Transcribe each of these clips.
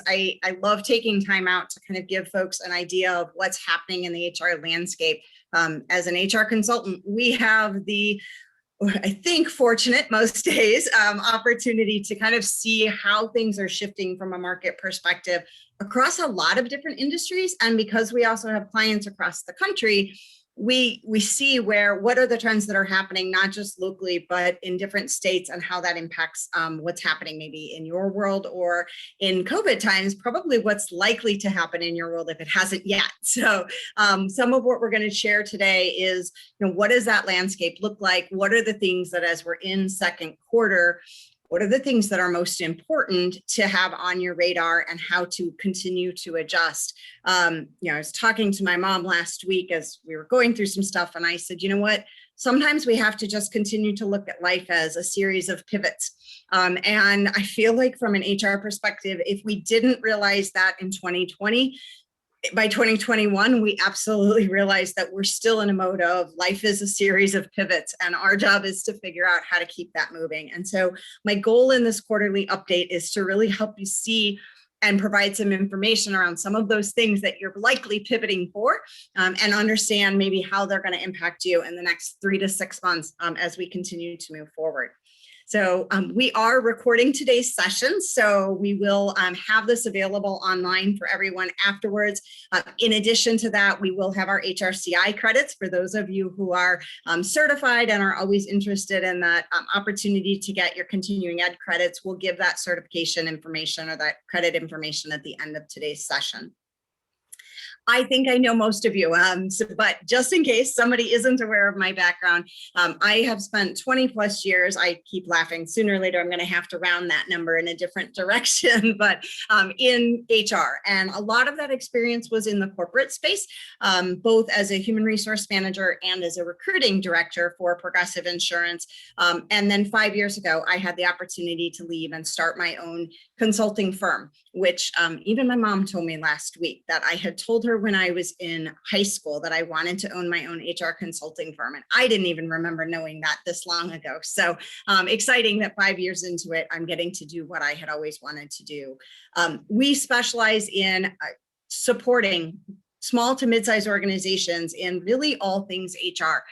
I love taking time out to kind of give folks an idea of what's happening in the HR landscape. As an HR consultant, we have the, I think, fortunate most days opportunity to kind of see how things are shifting from a market perspective across a lot of different industries. And because we also have clients across the country, we see what are the trends that are happening, not just locally, but in different states, and how that impacts what's happening maybe in your world, or in COVID times, probably what's likely to happen in your world if it hasn't yet. So some of what we're going to share today is, what does that landscape look like? What are the things that, as we're in second quarter, what are the things that are most important to have on your radar, and how to continue to adjust? I was talking to my mom last week as we were going through some stuff, and I said, you know what? Sometimes we have to just continue to look at life as a series of pivots. And I feel like from an HR perspective, if we didn't realize that in 2020, by 2021, we absolutely realized that we're still in a mode of life is a series of pivots, and our job is to figure out how to keep that moving. And so my goal in this quarterly update is to really help you see and provide some information around some of those things that you're likely pivoting for, and understand maybe how they're going to impact you in the next 3 to 6 months as we continue to move forward. So we are recording today's session, so we will have this available online for everyone afterwards. In addition to that, we will have our HRCI credits for those of you who are certified and are always interested in that opportunity to get your continuing ed credits. We'll give that certification information or that credit information at the end of today's session. I think I know most of you, but just in case somebody isn't aware of my background, I have spent 20 plus years, I keep laughing, sooner or later I'm going to have to round that number in a different direction, but in HR. And a lot of that experience was in the corporate space, both as a human resource manager and as a recruiting director for Progressive Insurance. And then 5 years ago, I had the opportunity to leave and start my own consulting firm, which even my mom told me last week that I had told her when I was in high school that I wanted to own my own HR consulting firm. And I didn't even remember knowing that this long ago. So exciting that 5 years into it, I'm getting to do what I had always wanted to do. We specialize in supporting small to mid-sized organizations in really all things HR.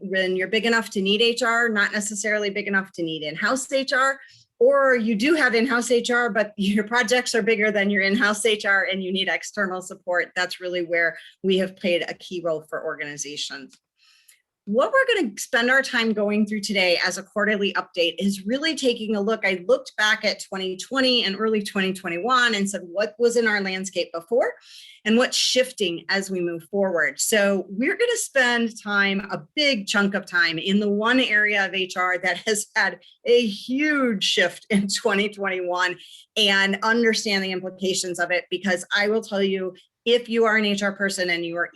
When you're big enough to need HR, not necessarily big enough to need in-house HR, or you do have in-house HR, but your projects are bigger than your in-house HR and you need external support. That's really where we have played a key role for organizations. What we're going to spend our time going through today as a quarterly update is really taking a look. I looked back at 2020 and early 2021 and said, what was in our landscape before and what's shifting as we move forward? So we're going to spend time, a big chunk of time, in the one area of HR that has had a huge shift in 2021 and understand the implications of it, because I will tell you, if you are an HR person and you are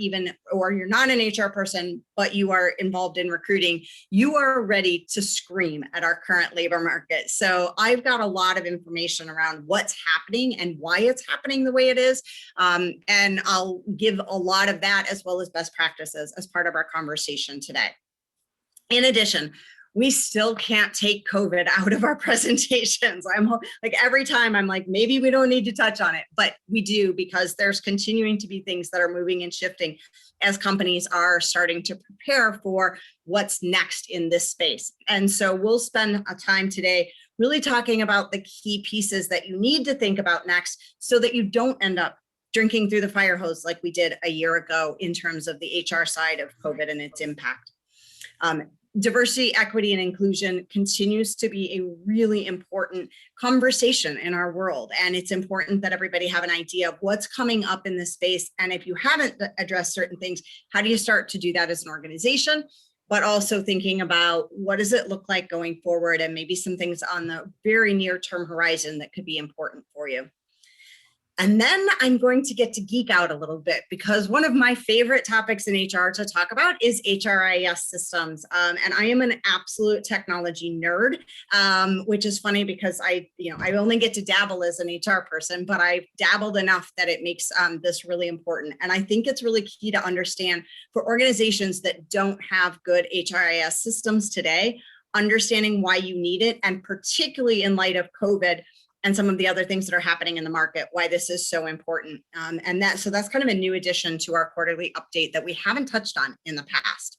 or you're not an HR person, but you are involved in recruiting, you are ready to scream at our current labor market. So I've got a lot of information around what's happening and why it's happening the way it is. And I'll give a lot of that as well as best practices as part of our conversation today. In addition, we still can't take COVID out of our presentations. I'm like, every time I'm like, maybe we don't need to touch on it, but we do, because there's continuing to be things that are moving and shifting as companies are starting to prepare for what's next in this space. And so we'll spend a time today really talking about the key pieces that you need to think about next so that you don't end up drinking through the fire hose like we did a year ago in terms of the HR side of COVID and its impact. Diversity, equity, and inclusion continues to be a really important conversation in our world. And it's important that everybody have an idea of what's coming up in this space. And if you haven't addressed certain things, how do you start to do that as an organization? But also thinking about what does it look like going forward, and maybe some things on the very near term horizon that could be important for you. And then I'm going to get to geek out a little bit, because one of my favorite topics in HR to talk about is HRIS systems. And I am an absolute technology nerd, which is funny because I only get to dabble as an HR person, but I've dabbled enough that it makes this really important. And I think it's really key to understand for organizations that don't have good HRIS systems today, understanding why you need it, and particularly in light of COVID, and some of the other things that are happening in the market, why this is so important. So that's kind of a new addition to our quarterly update that we haven't touched on in the past.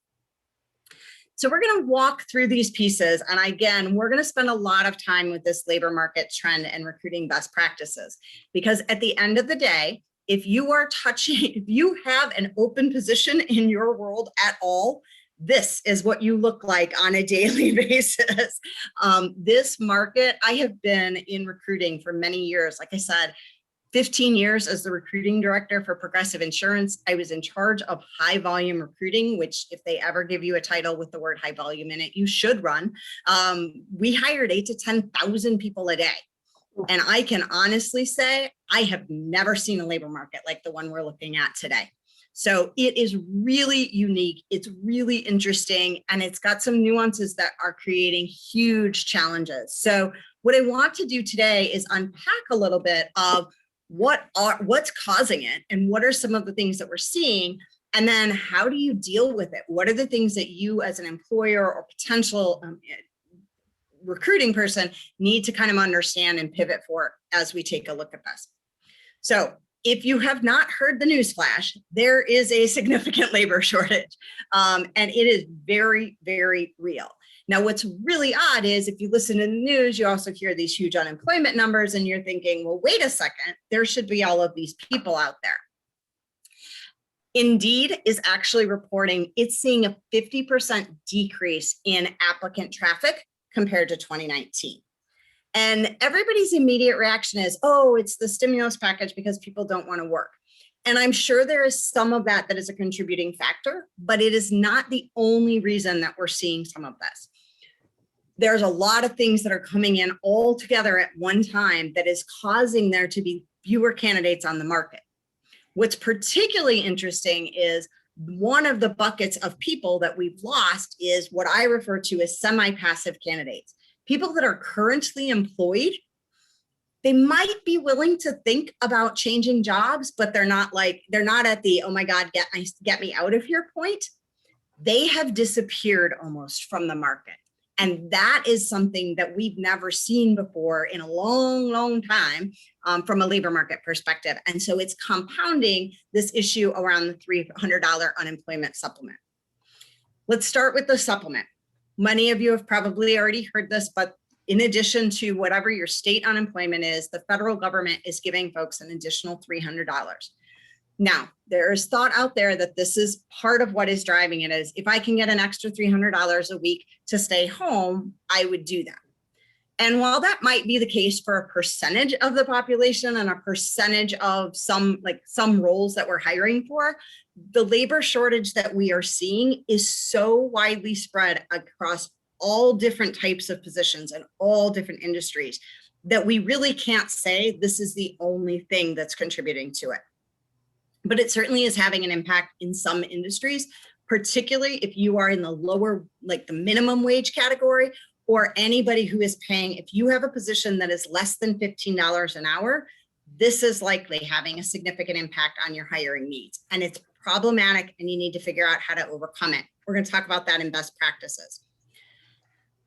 So we're going to walk through these pieces. And again, we're going to spend a lot of time with this labor market trend and recruiting best practices, because at the end of the day, if you have an open position in your world at all, this is what you look like on a daily basis. This market, I have been in recruiting for many years. Like I said, 15 years as the recruiting director for Progressive Insurance. I was in charge of high volume recruiting, which if they ever give you a title with the word high volume in it, you should run. We hired 8,000 to 10,000 people a day. And I can honestly say, I have never seen a labor market like the one we're looking at today. So it is really unique. It's really interesting. And it's got some nuances that are creating huge challenges. So what I want to do today is unpack a little bit of what's causing it and what are some of the things that we're seeing, and then how do you deal with it? What are the things that you as an employer or potential recruiting person need to kind of understand and pivot for as we take a look at this? So if you have not heard the news flash, there is a significant labor shortage, and it is very, very real. Now, what's really odd is if you listen to the news, you also hear these huge unemployment numbers and you're thinking, well, wait a second, there should be all of these people out there. Indeed is actually reporting it's seeing a 50% decrease in applicant traffic compared to 2019. And everybody's immediate reaction is, oh, it's the stimulus package because people don't want to work. And I'm sure there is some of that is a contributing factor, but it is not the only reason that we're seeing some of this. There's a lot of things that are coming in all together at one time that is causing there to be fewer candidates on the market. What's particularly interesting is one of the buckets of people that we've lost is what I refer to as semi-passive candidates. People that are currently employed, they might be willing to think about changing jobs, but they're not at the, oh my God, get me out of here point. They have disappeared almost from the market. And that is something that we've never seen before in a long, long time from a labor market perspective. And so it's compounding this issue around the $300 unemployment supplement. Let's start with the supplement. Many of you have probably already heard this, but in addition to whatever your state unemployment is, the federal government is giving folks an additional $300. Now, there is thought out there that this is part of what is driving it is if I can get an extra $300 a week to stay home, I would do that. And while that might be the case for a percentage of the population and a percentage of some roles that we're hiring for, the labor shortage that we are seeing is so widely spread across all different types of positions and all different industries that we really can't say this is the only thing that's contributing to it. But it certainly is having an impact in some industries, particularly if you are in the lower, like the minimum wage category, or anybody who is paying, if you have a position that is less than $15 an hour, this is likely having a significant impact on your hiring needs. And it's problematic and you need to figure out how to overcome it. We're going to talk about that in best practices.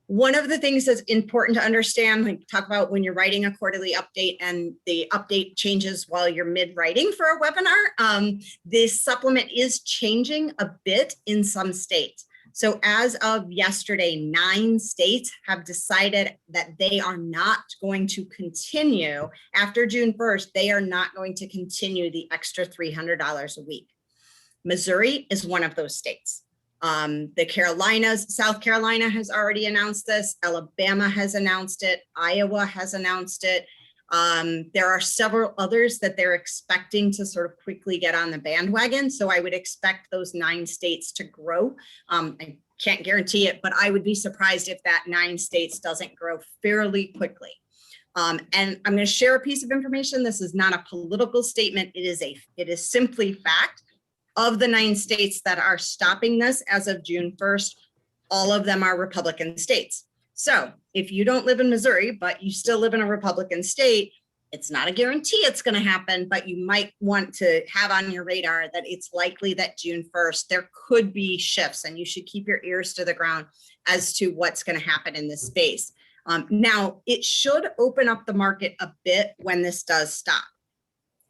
One of the things that's important to understand, like talk about when you're writing a quarterly update and the update changes while you're mid-writing for a webinar, this supplement is changing a bit in some states. So as of yesterday, 9 states have decided that they are not going to continue after June 1st, they are not going to continue the extra $300 a week. Missouri is one of those states. The Carolinas, South Carolina has already announced this. Alabama has announced it. Iowa has announced it. There are several others that they're expecting to sort of quickly get on the bandwagon. So I would expect those 9 states to grow. I can't guarantee it, but I would be surprised if that 9 states doesn't grow fairly quickly. And I'm going to share a piece of information. This is not a political statement. It is simply fact. Of the 9 states that are stopping this as of June 1st, all of them are Republican states. So if you don't live in Missouri, but you still live in a Republican state, it's not a guarantee it's going to happen, but you might want to have on your radar that it's likely that June 1st, there could be shifts and you should keep your ears to the ground as to what's going to happen in this space. Now, it should open up the market a bit when this does stop.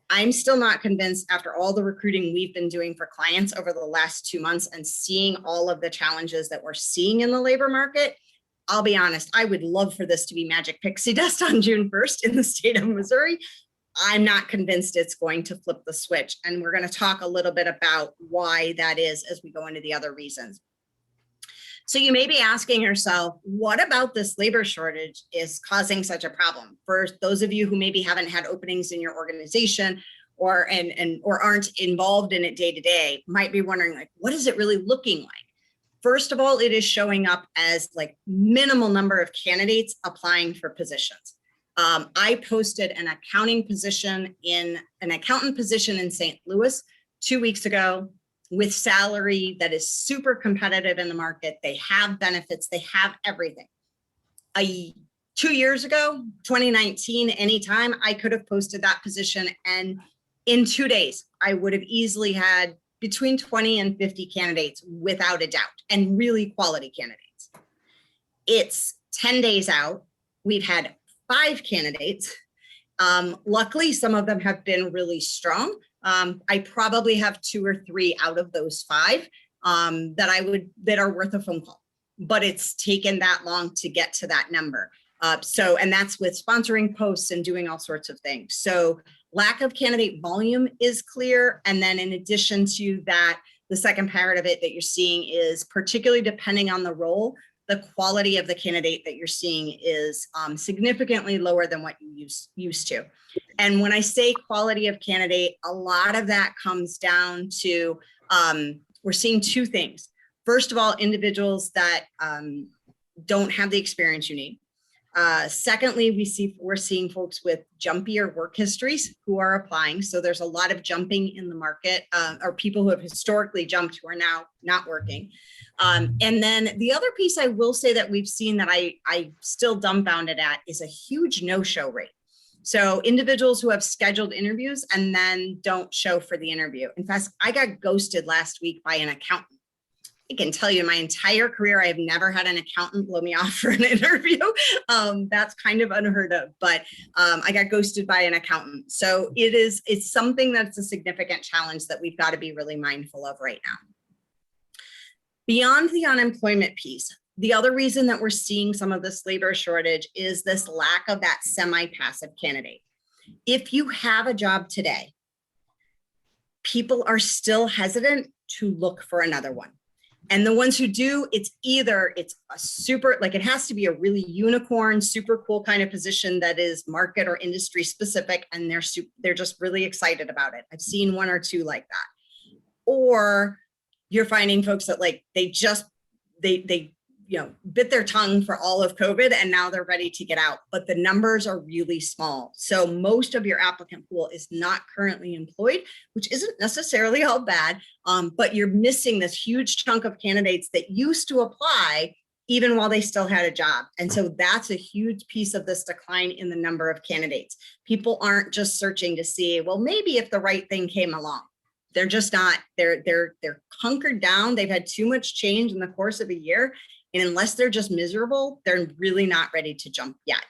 I'm still not convinced after all the recruiting we've been doing for clients over the last 2 months and seeing all of the challenges that we're seeing in the labor market. I'll be honest, I would love for this to be magic pixie dust on June 1st in the state of Missouri. I'm not convinced it's going to flip the switch. And we're going to talk a little bit about why that is as we go into the other reasons. So you may be asking yourself, what about this labor shortage is causing such a problem? For those of you who maybe haven't had openings in your organization or aren't involved in it day to day, might be wondering, like, what is it really looking like? First of all, it is showing up as like minimal number of candidates applying for positions. I posted an accountant position in St. Louis 2 weeks ago with salary that is super competitive in the market. They have benefits, they have everything. 2 years ago, 2019, anytime I could have posted that position, and in 2 days, I would have easily had between 20 and 50 candidates without a doubt, and really quality candidates. It's 10 days out. We've had 5 candidates. Luckily, some of them have been really strong. I probably have 2 or 3 out of those 5 that are worth a phone call, but it's taken that long to get to that number. And that's with sponsoring posts and doing all sorts of things. So lack of candidate volume is clear. And then in addition to that, the second part of it that you're seeing is, particularly depending on the role, the quality of the candidate that you're seeing is significantly lower than what you used to. And when I say quality of candidate, a lot of that comes down to, we're seeing 2 things. First of all, individuals that don't have the experience you need. Secondly, we're seeing folks with jumpier work histories who are applying. So there's a lot of jumping in the market, or people who have historically jumped who are now not working. And then the other piece I will say that we've seen that I still dumbfounded at is a huge no-show rate. So individuals who have scheduled interviews and then don't show for the interview. In fact, I got ghosted last week by an accountant. I can tell you, my entire career, I have never had an accountant blow me off for an interview. That's kind of unheard of, but I got ghosted by an accountant. So it's something that's a significant challenge that we've got to be really mindful of right now. Beyond the unemployment piece, the other reason that we're seeing some of this labor shortage is this lack of that semi-passive candidate. If you have a job today, people are still hesitant to look for another one. And the ones who do, it's a super, like, it has to be a really unicorn, super cool kind of position that is market or industry specific, and they're just really excited about it. I've seen 1 or 2 like that. Or you're finding folks that, like, they bit their tongue for all of COVID and now they're ready to get out, but the numbers are really small. So most of your applicant pool is not currently employed, which isn't necessarily all bad, but you're missing this huge chunk of candidates that used to apply even while they still had a job. And so that's a huge piece of this decline in the number of candidates. People aren't just searching to see, well, maybe if the right thing came along. They're just not, they're hunkered down. They've had too much change in the course of a year. And unless they're just miserable, they're really not ready to jump yet.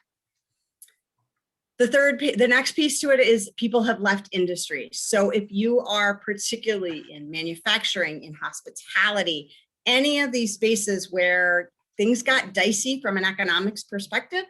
The next piece to it is people have left industries. So if you are particularly in manufacturing, in hospitality, any of these spaces where things got dicey from an economics perspective,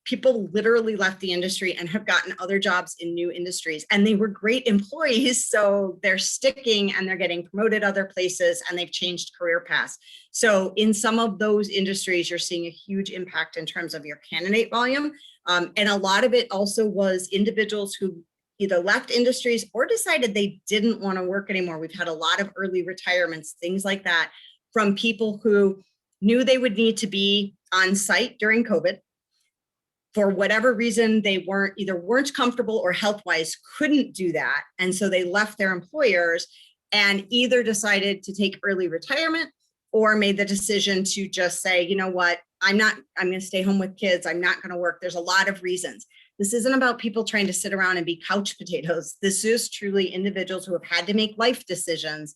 people literally left the industry and have gotten other jobs in new industries, and they were great employees. So they're sticking and they're getting promoted other places and they've changed career paths. So in some of those industries, you're seeing a huge impact in terms of your candidate volume. And a lot of it also was individuals who either left industries or decided they didn't want to work anymore. We've had a lot of early retirements, things like that, from people who knew they would need to be on site during COVID. For whatever reason, they weren't comfortable or health-wise couldn't do that. And so they left their employers and either decided to take early retirement or made the decision to just say, you know what, I'm going to stay home with kids. I'm not going to work. There's a lot of reasons. This isn't about people trying to sit around and be couch potatoes. This is truly individuals who have had to make life decisions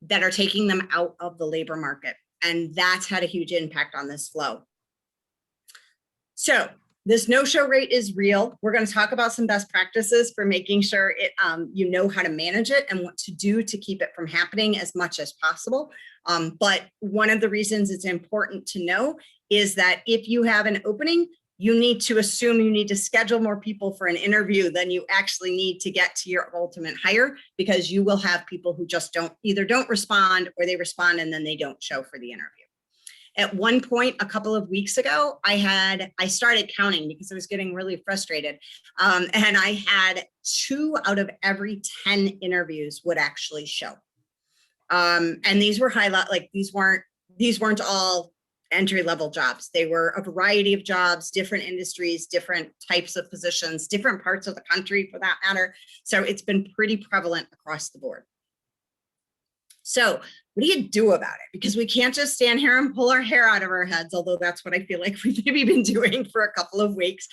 that are taking them out of the labor market. And that's had a huge impact on this flow. So this no-show rate is real. We're going to talk about some best practices for making sure it, you know how to manage it and what to do to keep it from happening as much as possible. But one of the reasons it's important to know is that if you have an opening, you need to assume you need to schedule more people for an interview than you actually need to get to your ultimate hire, because you will have people who just either don't respond, or they respond and then they don't show for the interview. At one point, a couple of weeks ago, I started counting because I was getting really frustrated. And I had 2 out of every 10 interviews would actually show. And these were these weren't all entry-level jobs. They were a variety of jobs, different industries, different types of positions, different parts of the country for that matter. So it's been pretty prevalent across the board. So what do you do about it? Because we can't just stand here and pull our hair out of our heads, although that's what I feel like we've maybe been doing for a couple of weeks.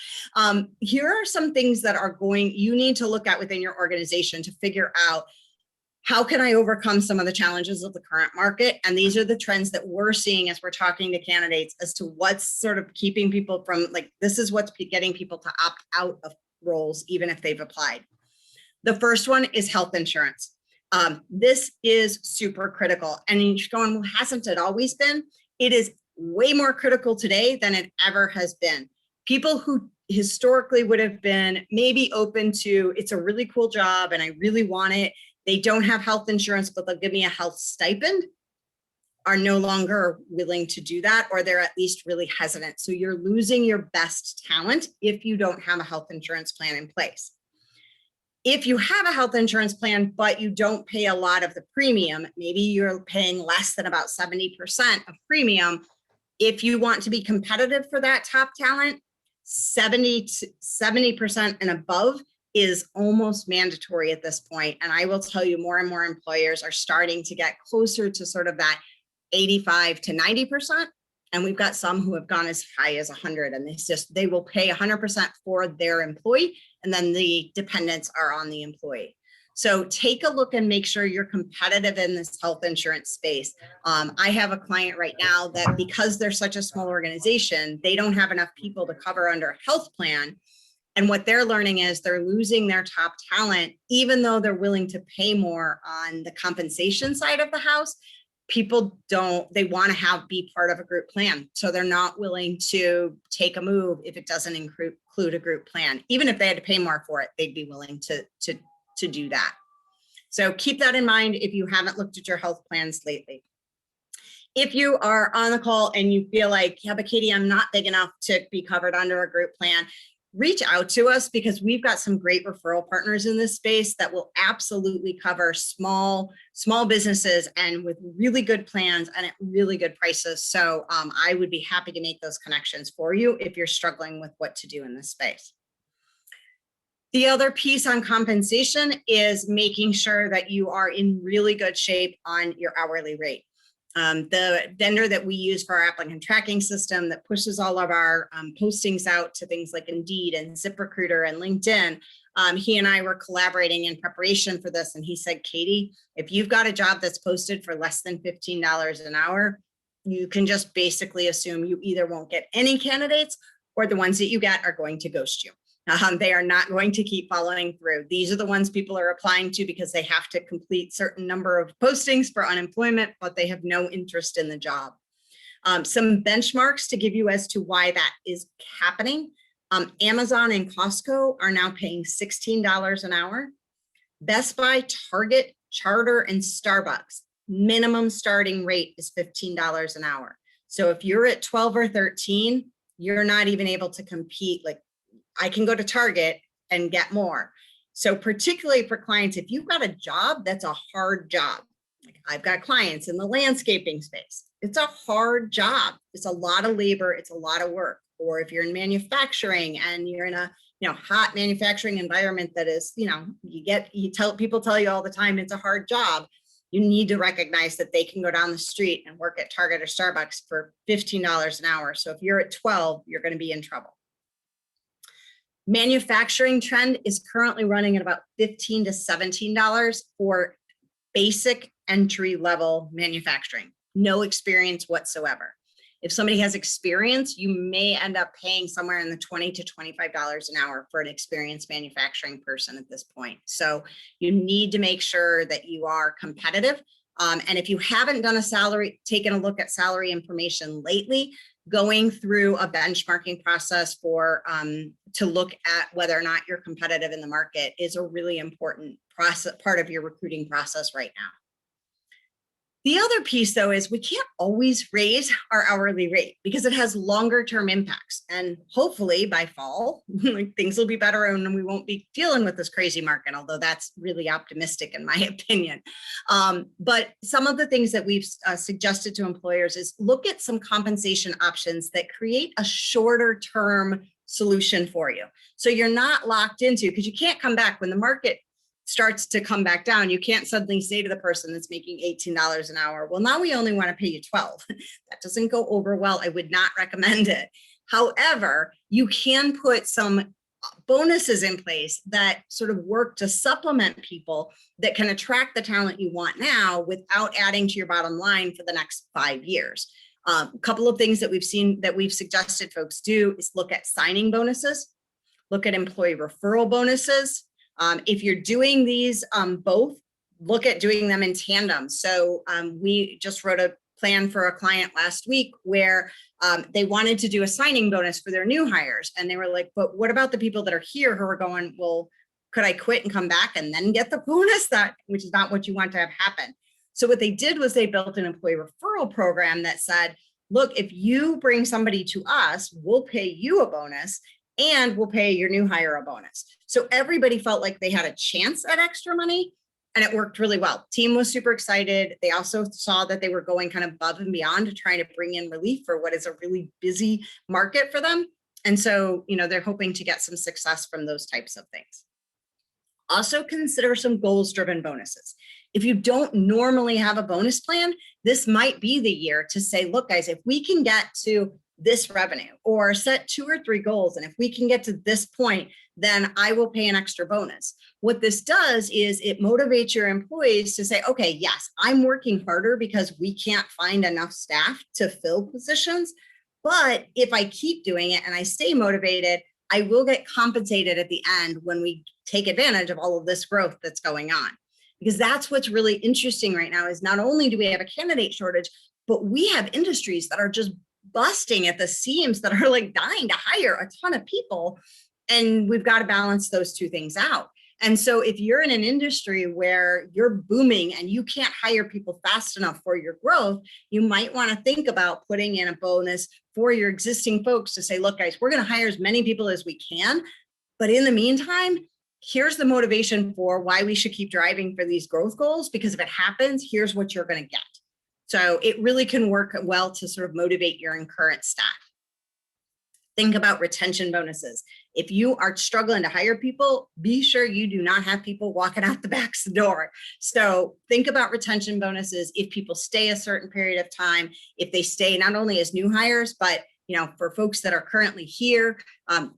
Here are some things that you need to look at within your organization to figure out, how can I overcome some of the challenges of the current market? And these are the trends that we're seeing as we're talking to candidates as to what's sort of keeping people from, this is what's getting people to opt out of roles, even if they've applied. The first one is health insurance. This is super critical. And you're going, well, hasn't it always been? It is way more critical today than it ever has been. People who historically would have been maybe open to, it's a really cool job and I really want it, they don't have health insurance, but they'll give me a health stipend, are no longer willing to do that, or they're at least really hesitant. So you're losing your best talent if you don't have a health insurance plan in place. If you have a health insurance plan, but you don't pay a lot of the premium, maybe you're paying less than about 70% of premium. If you want to be competitive for that top talent, 70% and above is almost mandatory at this point. And I will tell you, more and more employers are starting to get closer to sort of that 85 to 90%. And we've got some who have gone as high as 100, and they will pay 100% for their employee, and then the dependents are on the employee. So take a look and make sure you're competitive in this health insurance space. I have a client right now that, because they're such a small organization, they don't have enough people to cover under a health plan. And what they're learning is they're losing their top talent, even though they're willing to pay more on the compensation side of the house. People they want to be part of a group plan. So they're not willing to take a move if it doesn't include a group plan. Even if they had to pay more for it, they'd be willing to do that. So keep that in mind if you haven't looked at your health plans lately. If you are on the call and you feel like, yeah, but Katie, I'm not big enough to be covered under a group plan, reach out to us, because we've got some great referral partners in this space that will absolutely cover small businesses and with really good plans and at really good prices. So I would be happy to make those connections for you if you're struggling with what to do in this space. The other piece on compensation is making sure that you are in really good shape on your hourly rate. The vendor that we use for our applicant tracking system that pushes all of our postings out to things like Indeed and ZipRecruiter and LinkedIn, he and I were collaborating in preparation for this. And he said, Katie, if you've got a job that's posted for less than $15 an hour, you can just basically assume you either won't get any candidates, or the ones that you get are going to ghost you. They are not going to keep following through. These are the ones people are applying to because they have to complete certain number of postings for unemployment, but they have no interest in the job. Some benchmarks to give you as to why that is happening. Amazon and Costco are now paying $16 an hour. Best Buy, Target, Charter, and Starbucks, minimum starting rate is $15 an hour. So if you're at 12 or 13, you're not even able to compete. Like, I can go to Target and get more. So particularly for clients, if you've got a job that's a hard job, like I've got clients in the landscaping space, it's a hard job. It's a lot of labor. It's a lot of work. Or if you're in manufacturing and you're in a hot manufacturing environment that is, people tell you all the time it's a hard job. You need to recognize that they can go down the street and work at Target or Starbucks for $15 an hour. So if you're at 12, you're going to be in trouble. Manufacturing trend is currently running at about $15 to $17 for basic entry level manufacturing, no experience whatsoever. If somebody has experience, you may end up paying somewhere in the $20 to $25 an hour for an experienced manufacturing person at this point. So you need to make sure that you are competitive. And if you haven't done taken a look at salary information lately, going through a benchmarking process to look at whether or not you're competitive in the market is a really important part of your recruiting process right now. The other piece, though, is we can't always raise our hourly rate because it has longer term impacts. And hopefully by fall, things will be better and we won't be dealing with this crazy market, although that's really optimistic in my opinion. But some of the things that we've suggested to employers is look at some compensation options that create a shorter term solution for you. So you're not locked into, because you can't come back when the market starts to come back down. You can't suddenly say to the person that's making $18 an hour, well, now we only want to pay you 12. That doesn't go over well. I would not recommend it. However, you can put some bonuses in place that sort of work to supplement people that can attract the talent you want now without adding to your bottom line for the next 5 years. A couple of things that we've suggested folks do is look at signing bonuses, look at employee referral bonuses. If you're doing these both, look at doing them in tandem. So we just wrote a plan for a client last week where they wanted to do a signing bonus for their new hires. And they were like, but what about the people that are here who are going, well, could I quit and come back and then get the bonus? Which is not what you want to have happen. So what they did was they built an employee referral program that said, look, if you bring somebody to us, we'll pay you a bonus and we'll pay your new hire a bonus. So everybody felt like they had a chance at extra money, and it worked really well. Team was super excited. They also saw that they were going kind of above and beyond to try to bring in relief for what is a really busy market for them. And so, they're hoping to get some success from those types of things. Also consider some goals-driven bonuses. If you don't normally have a bonus plan, this might be the year to say, look, guys, if we can get to this revenue or set 2 or 3 goals, and if we can get to this point, then I will pay an extra bonus. What this does is it motivates your employees to say, okay, yes, I'm working harder because we can't find enough staff to fill positions. But if I keep doing it and I stay motivated, I will get compensated at the end when we take advantage of all of this growth that's going on. Because that's what's really interesting right now is not only do we have a candidate shortage, but we have industries that are just busting at the seams that are like dying to hire a ton of people. And we've got to balance those two things out. And so if you're in an industry where you're booming and you can't hire people fast enough for your growth, you might want to think about putting in a bonus for your existing folks to say, look, guys, we're going to hire as many people as we can. But in the meantime, here's the motivation for why we should keep driving for these growth goals, because if it happens, here's what you're going to get. So it really can work well to sort of motivate your current staff. Think about retention bonuses. If you are struggling to hire people, be sure you do not have people walking out the back door. So think about retention bonuses if people stay a certain period of time, if they stay not only as new hires, but for folks that are currently here,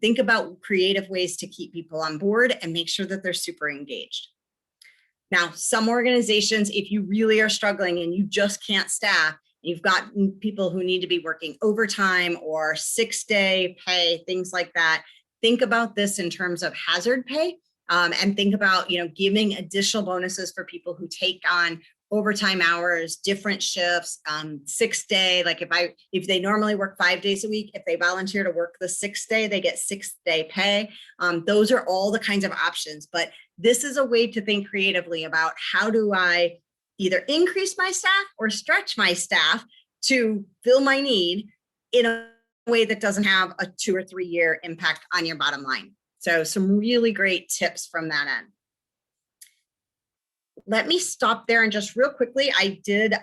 think about creative ways to keep people on board and make sure that they're super engaged. Now, some organizations, if you really are struggling and you just can't staff, you've got people who need to be working overtime or 6-day pay, things like that. Think about this in terms of hazard pay, and think about, giving additional bonuses for people who take on overtime hours, different shifts, 6-day. Like if they normally work 5 days a week, if they volunteer to work the 6th day, they get 6-day pay. Those are all the kinds of options. But this is a way to think creatively about how do I either increase my staff or stretch my staff to fill my need in a way that doesn't have a 2 or 3 year impact on your bottom line. So some really great tips from that end. Let me stop there and just real quickly, I did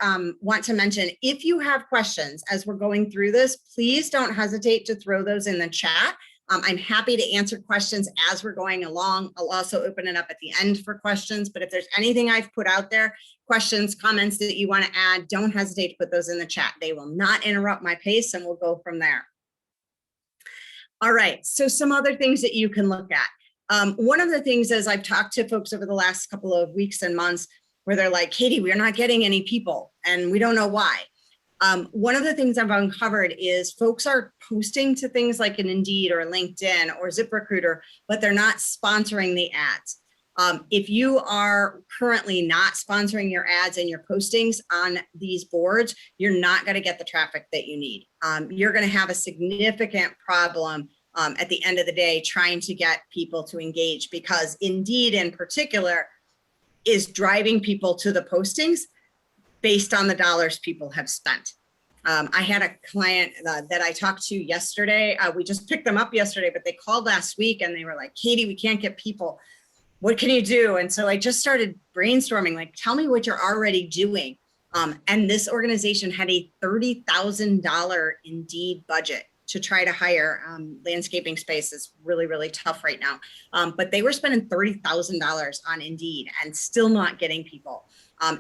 want to mention, if you have questions as we're going through this, please don't hesitate to throw those in the chat. I'm happy to answer questions as we're going along. I'll also open it up at the end for questions, but if there's anything I've put out there, questions, comments that you want to add, don't hesitate to put those in the chat. They will not interrupt my pace and we'll go from there. All right, so some other things that you can look at. One of the things is I've talked to folks over the last couple of weeks and months where they're like, Katie, we're not getting any people and we don't know why. One of the things I've uncovered is folks are posting to things like an Indeed or LinkedIn or ZipRecruiter, but they're not sponsoring the ads. If you are currently not sponsoring your ads and your postings on these boards, you're not going to get the traffic that you need. You're going to have a significant problem at the end of the day trying to get people to engage, because Indeed in particular is driving people to the postings based on the dollars people have spent. I had a client that I talked to yesterday. We just picked them up yesterday, but they called last week and they were like, Katie, we can't get people. What can you do? And so I just started brainstorming, like, tell me what you're already doing. And this organization had a $30,000 Indeed budget to try to hire. Landscaping space is really, really tough right now. But they were spending $30,000 on Indeed and still not getting people.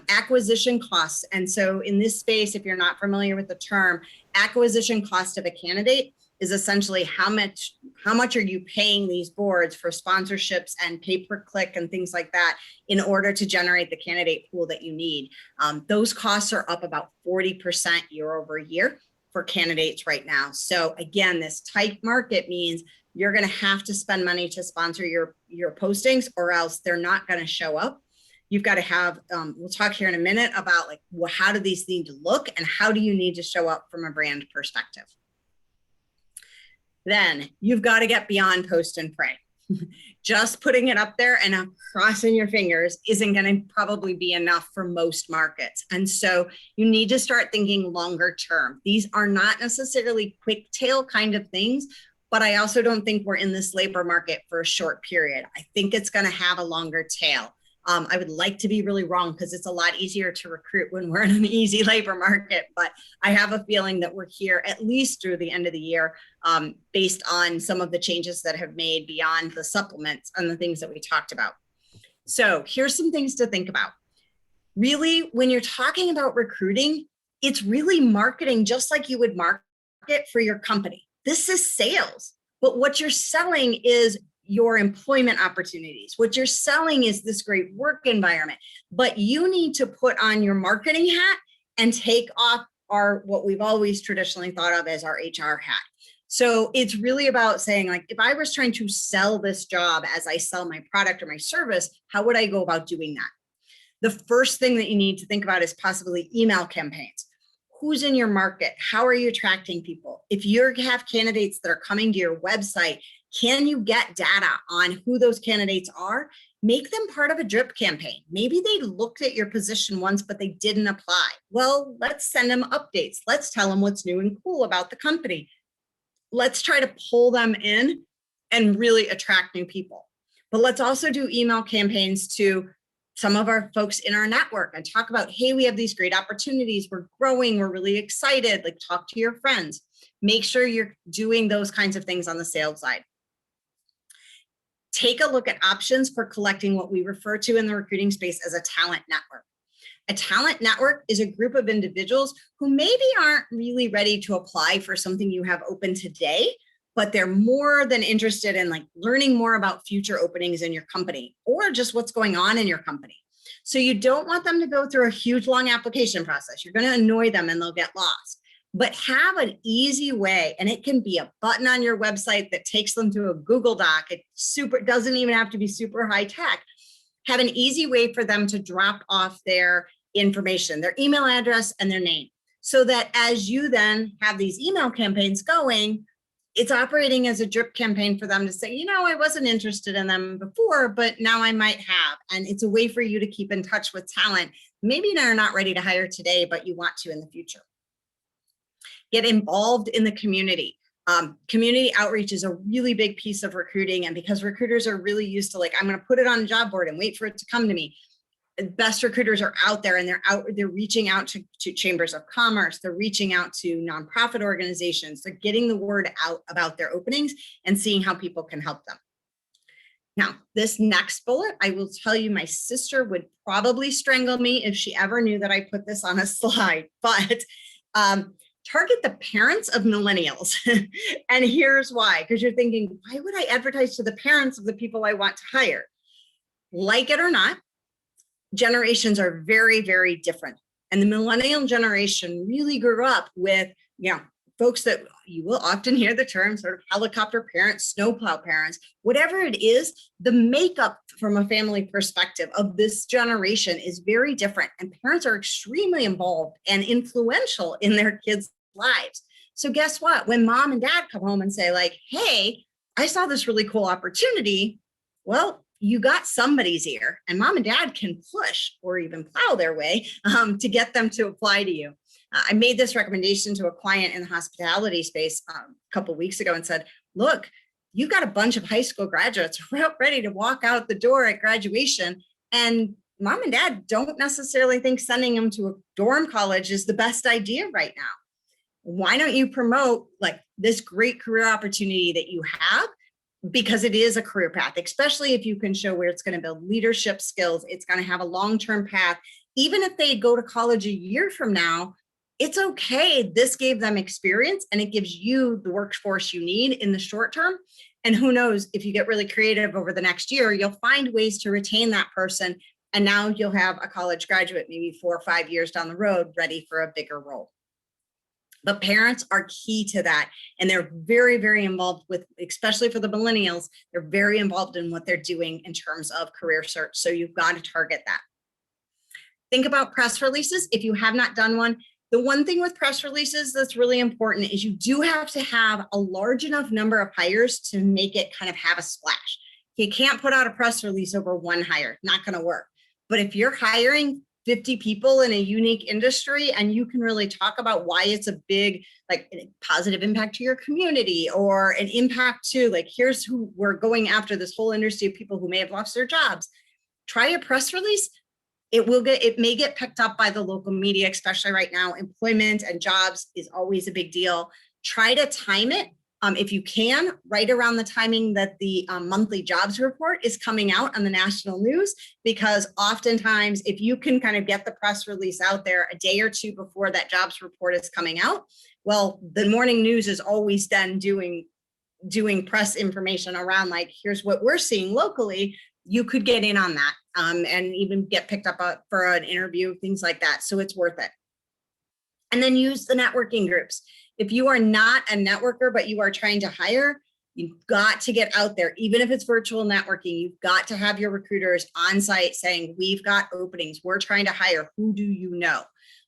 Acquisition costs. And so in this space, if you're not familiar with the term, acquisition cost of a candidate is essentially how much are you paying these boards for sponsorships and pay-per-click and things like that in order to generate the candidate pool that you need. Those costs are up about 40% year over year for candidates right now. So again, this tight market means you're going to have to spend money to sponsor your postings, or else they're not going to show up. You've got to have, we'll talk here in a minute about like, well, how do these need to look and how do you need to show up from a brand perspective? Then you've got to get beyond post and pray. Just putting it up there and crossing your fingers isn't going to probably be enough for most markets. And so you need to start thinking longer term. These are not necessarily quick tail kind of things, but I also don't think we're in this labor market for a short period. I think it's going to have a longer tail. I would like to be really wrong because it's a lot easier to recruit when we're in an easy labor market, but I have a feeling that we're here at least through the end of the year, based on some of the changes that have made beyond the supplements and the things that we talked about. So here's some things to think about. Really, when you're talking about recruiting, it's really marketing just like you would market for your company. This is sales, but what you're selling is your employment opportunities. What you're selling is this great work environment, but you need to put on your marketing hat and take off what we've always traditionally thought of as our HR hat. So it's really about saying, like, if I was trying to sell this job as I sell my product or my service, how would I go about doing that? The first thing that you need to think about is possibly email campaigns. Who's in your market? How are you attracting people? If you have candidates that are coming to your website, can you get data on who those candidates are? Make them part of a drip campaign. Maybe they looked at your position once, but they didn't apply. Well, let's send them updates. Let's tell them what's new and cool about the company. Let's try to pull them in and really attract new people. But let's also do email campaigns to some of our folks in our network and talk about, hey, we have these great opportunities. We're growing. We're really excited. Like, talk to your friends. Make sure you're doing those kinds of things on the sales side. Take a look at options for collecting what we refer to in the recruiting space as a talent network. A talent network is a group of individuals who maybe aren't really ready to apply for something you have open today, but they're more than interested in like learning more about future openings in your company or just what's going on in your company. So you don't want them to go through a huge long application process. You're going to annoy them and they'll get lost. But have an easy way, and it can be a button on your website that takes them to a Google Doc. It doesn't even have to be super high tech. Have an easy way for them to drop off their information, their email address and their name, so that as you then have these email campaigns going, it's operating as a drip campaign for them to say, you know, I wasn't interested in them before, but now I might have. And it's a way for you to keep in touch with talent. Maybe they're not ready to hire today, but you want to in the future. Get involved in the community. Community outreach is a really big piece of recruiting. And because recruiters are really used to like, I'm going to put it on a job board and wait for it to come to me. The best recruiters are out there and they're reaching out to chambers of commerce. They're reaching out to nonprofit organizations. They're getting the word out about their openings and seeing how people can help them. Now, this next bullet, I will tell you, my sister would probably strangle me if she ever knew that I put this on a slide, but target the parents of millennials. And here's why, because you're thinking, why would I advertise to the parents of the people I want to hire? Like it or not, generations are very, very different. And the millennial generation really grew up with, folks that you will often hear the term sort of helicopter parents, snowplow parents, whatever it is, the makeup from a family perspective of this generation is very different. And parents are extremely involved and influential in their kids' lives. So guess what? When mom and dad come home and say like, hey, I saw this really cool opportunity. Well, you got somebody's ear, and mom and dad can push or even plow their way to get them to apply to you. I made this recommendation to a client in the hospitality space a couple of weeks ago and said, look, you've got a bunch of high school graduates ready to walk out the door at graduation, and mom and dad don't necessarily think sending them to a dorm college is the best idea right now. Why don't you promote like this great career opportunity that you have? Because it is a career path, especially if you can show where it's going to build leadership skills, it's going to have a long-term path. Even if they go to college a year from now, it's okay. This gave them experience, and it gives you the workforce you need in the short term. And who knows, if you get really creative over the next year, you'll find ways to retain that person. And now you'll have a college graduate, maybe 4 or 5 years down the road, ready for a bigger role. But parents are key to that. And they're very, very involved with, especially for the millennials, they're very involved in what they're doing in terms of career search. So you've got to target that. Think about press releases. If you have not done one, the one thing with press releases that's really important is you do have to have a large enough number of hires to make it kind of have a splash. You can't put out a press release over one hire, not going to work. But if you're hiring 50 people in a unique industry and you can really talk about why it's a big, like, positive impact to your community, or an impact to, like, here's who we're going after, this whole industry of people who may have lost their jobs. Try a press release. It may get picked up by the local media, especially right now. Employment and jobs is always a big deal. Try to time it. If you can, right around the timing that the monthly jobs report is coming out on the national news, because oftentimes if you can kind of get the press release out there a day or two before that jobs report is coming out, well, the morning news is always then doing press information around, like, here's what we're seeing locally. You could get in on that and even get picked up for an interview, things like that. So it's worth it. And then use the networking groups. If you are not a networker, but you are trying to hire, you've got to get out there. Even if it's virtual networking, you've got to have your recruiters on site saying, we've got openings, we're trying to hire, who do you know?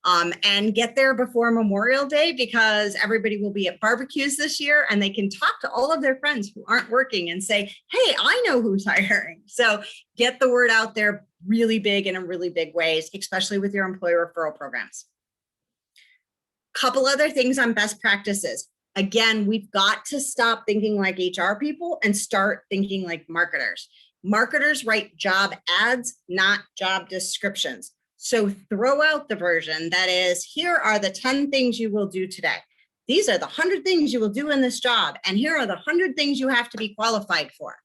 And get there before Memorial Day, because everybody will be at barbecues this year and they can talk to all of their friends who aren't working and say, hey, I know who's hiring. So get the word out there really big, in really big ways, especially with your employer referral programs. Couple other things on best practices. Again, we've got to stop thinking like HR people and start thinking like marketers. Marketers write job ads, not job descriptions. So throw out the version that is, here are the 10 things you will do today. These are the 100 things you will do in this job. And here are the 100 things you have to be qualified for.